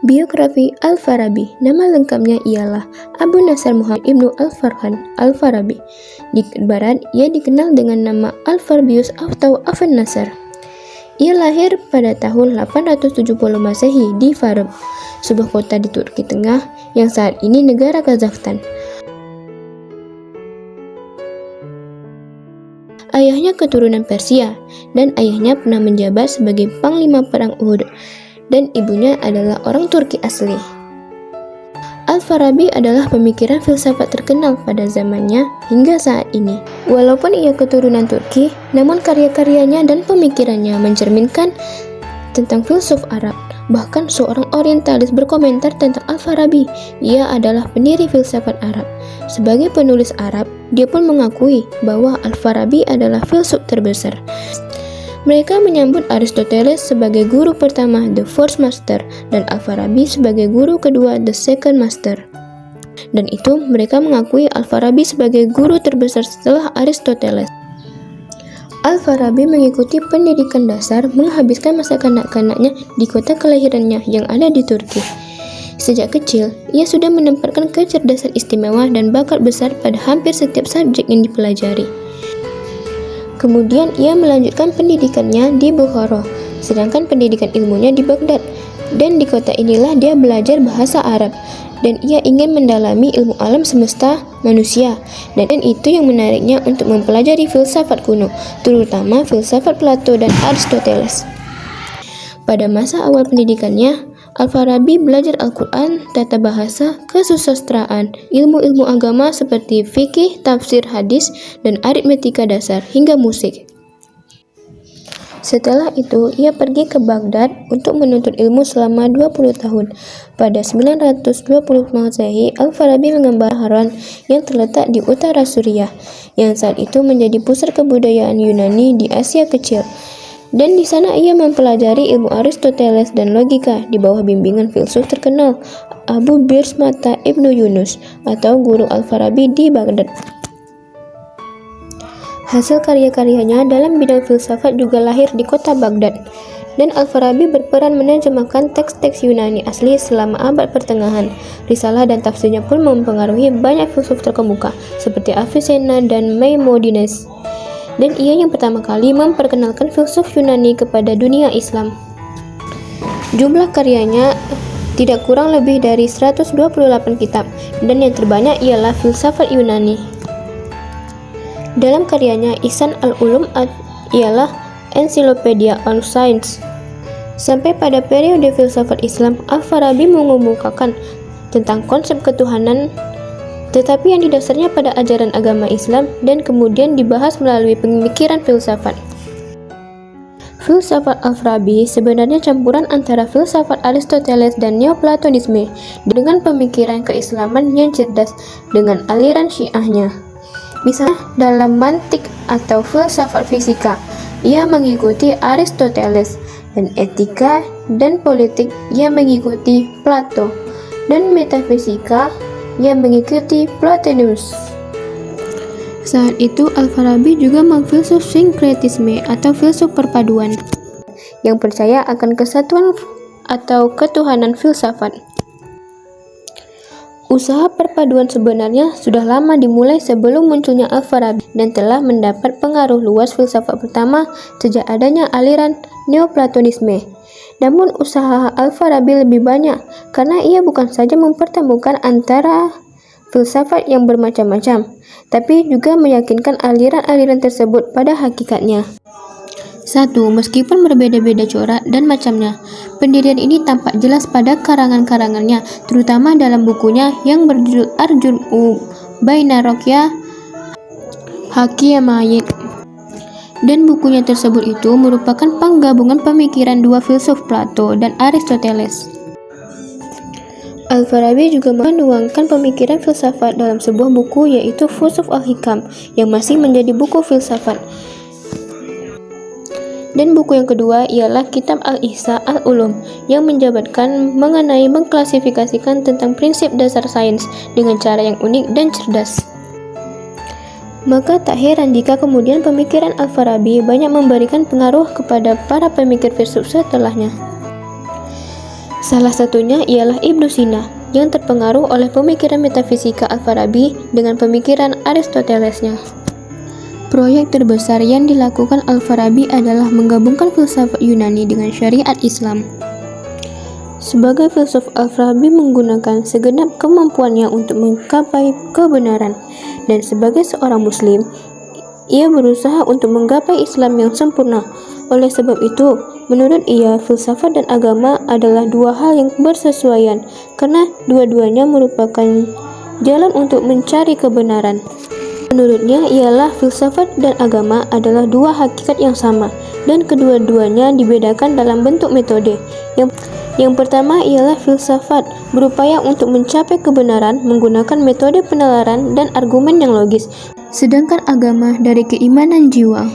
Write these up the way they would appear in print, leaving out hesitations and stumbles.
Biografi Al-Farabi. Nama lengkapnya ialah Abu Nasr Muhammad Ibnu Al-Farhan Al-Farabi. Di barat, ia dikenal dengan nama Al-Farabius atau Afan Nasr. Ia lahir pada tahun 870 Masehi di Farab, sebuah kota di Turki Tengah yang saat ini negara Kazakhstan. Ayahnya keturunan Persia, dan ayahnya pernah menjabat sebagai panglima perang Uhud, dan ibunya adalah orang Turki asli. Al-Farabi adalah pemikiran filsafat terkenal pada zamannya hingga saat ini. Walaupun ia keturunan Turki, namun karya-karyanya dan pemikirannya mencerminkan tentang filsuf Arab. Bahkan seorang orientalis berkomentar tentang Al-Farabi, ia adalah pendiri filsafat Arab. Sebagai penulis Arab, dia pun mengakui bahwa Al-Farabi adalah filsuf terbesar. Mereka menyambut Aristoteles sebagai guru pertama, the first master, dan Al-Farabi sebagai guru kedua, the second master. Dan itu mereka mengakui Al-Farabi sebagai guru terbesar setelah Aristoteles. Al-Farabi mengikuti pendidikan dasar, menghabiskan masa kanak-kanaknya di kota kelahirannya yang ada di Turki. Sejak kecil, ia sudah menempatkan kecerdasan istimewa dan bakat besar pada hampir setiap subjek yang dipelajari. Kemudian ia melanjutkan pendidikannya di Bukhara, sedangkan pendidikan ilmunya di Baghdad. Dan di kota inilah dia belajar bahasa Arab, dan ia ingin mendalami ilmu alam semesta manusia. Dan itu yang menariknya untuk mempelajari filsafat kuno, terutama filsafat Plato dan Aristoteles. Pada masa awal pendidikannya, Al-Farabi belajar Al-Quran, tata bahasa, kesusastraan, ilmu-ilmu agama seperti fikih, tafsir, hadis, dan aritmetika dasar, hingga musik. Setelah itu, ia pergi ke Baghdad untuk menuntut ilmu selama 20 tahun. Pada 920 Masehi, Al-Farabi mengembara Haran yang terletak di utara Suriah, yang saat itu menjadi pusat kebudayaan Yunani di Asia Kecil. Dan di sana ia mempelajari ilmu Aristoteles dan logika di bawah bimbingan filsuf terkenal Abu Birs Mata Ibnu Yunus atau guru Al-Farabi di Baghdad. Hasil karya-karyanya dalam bidang filsafat juga lahir di kota Baghdad, dan Al-Farabi berperan menerjemahkan teks-teks Yunani asli selama abad pertengahan. Risalah dan tafsirnya pun mempengaruhi banyak filsuf terkemuka seperti Avicenna dan Maimonides. Dan ia yang pertama kali memperkenalkan filsuf Yunani kepada dunia Islam. Jumlah karyanya tidak kurang lebih dari 128 kitab, dan yang terbanyak ialah filsafat Yunani. Dalam karyanya Ihsan al-Ulum ialah Encyclopedia on Science. Sampai pada periode filsafat Islam, Al-Farabi mengemukakan tentang konsep ketuhanan, tetapi yang didasarnya pada ajaran agama Islam dan kemudian dibahas melalui pemikiran filsafat. Filsafat Al-Farabi sebenarnya campuran antara filsafat Aristoteles dan Neoplatonisme dengan pemikiran keislaman yang cerdas dengan aliran Syiahnya. Misalnya dalam mantik atau filsafat fisika, ia mengikuti Aristoteles, dan etika dan politik ia mengikuti Plato, dan metafisika yang mengikuti Plotinus. Saat itu Al-Farabi juga memfilsuf sinkretisme atau filsuf perpaduan yang percaya akan kesatuan atau ketuhanan filsafat. Usaha perpaduan sebenarnya sudah lama dimulai sebelum munculnya Al-Farabi dan telah mendapat pengaruh luas filsafat pertama sejak adanya aliran Neoplatonisme. Namun usaha Al-Farabi lebih banyak karena ia bukan saja mempertemukan antara filsafat yang bermacam-macam, tapi juga meyakinkan aliran-aliran tersebut pada hakikatnya. 1. Meskipun berbeda-beda corak dan macamnya, pendirian ini tampak jelas pada karangan-karangannya, terutama dalam bukunya yang berjudul Ar-Jum'u Baina Ruqyah Hakimayit. Dan bukunya tersebut itu merupakan penggabungan pemikiran dua filsuf Plato dan Aristoteles. Al-Farabi juga menuangkan pemikiran filsafat dalam sebuah buku yaitu Fusus al-Hikam yang masih menjadi buku filsafat. Dan buku yang kedua ialah Kitab Al-Ihsa Al-Ulum yang menjabarkan mengenai mengklasifikasikan tentang prinsip dasar sains dengan cara yang unik dan cerdas. Maka tak heran jika kemudian pemikiran Al-Farabi banyak memberikan pengaruh kepada para pemikir filsuf setelahnya. Salah satunya ialah Ibnu Sina, yang terpengaruh oleh pemikiran metafisika Al-Farabi dengan pemikiran Aristotelesnya. Proyek terbesar yang dilakukan Al-Farabi adalah menggabungkan filsafat Yunani dengan syariat Islam. Sebagai filsuf, Al-Farabi menggunakan segenap kemampuannya untuk menggapai kebenaran, dan sebagai seorang Muslim, ia berusaha untuk menggapai Islam yang sempurna. Oleh sebab itu, menurut ia, filsafat dan agama adalah dua hal yang bersesuaian, karena dua-duanya merupakan jalan untuk mencari kebenaran. Menurutnya ialah filsafat dan agama adalah dua hakikat yang sama, dan kedua-duanya dibedakan dalam bentuk metode. Yang pertama ialah filsafat, berupaya untuk mencapai kebenaran menggunakan metode penalaran dan argumen yang logis, sedangkan agama dari keimanan jiwa.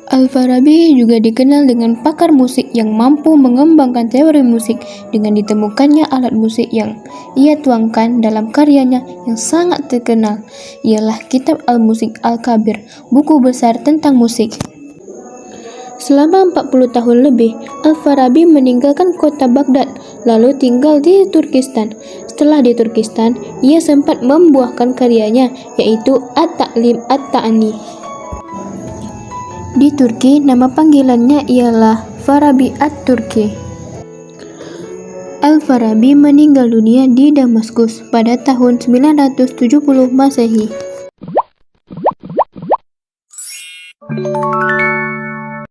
Al-Farabi juga dikenal dengan pakar musik yang mampu mengembangkan teori musik dengan ditemukannya alat musik yang ia tuangkan dalam karyanya yang sangat terkenal, ialah Kitab Al-Musik Al-Kabir, buku besar tentang musik. Selama 40 tahun lebih, Al-Farabi meninggalkan kota Baghdad, lalu tinggal di Turkistan. Setelah di Turkistan, ia sempat membuahkan karyanya, yaitu At-Ta'lim At-Ta'ani. Di Turki, nama panggilannya ialah Farabi At-Turki. Al-Farabi meninggal dunia di Damaskus pada tahun 970 Masehi.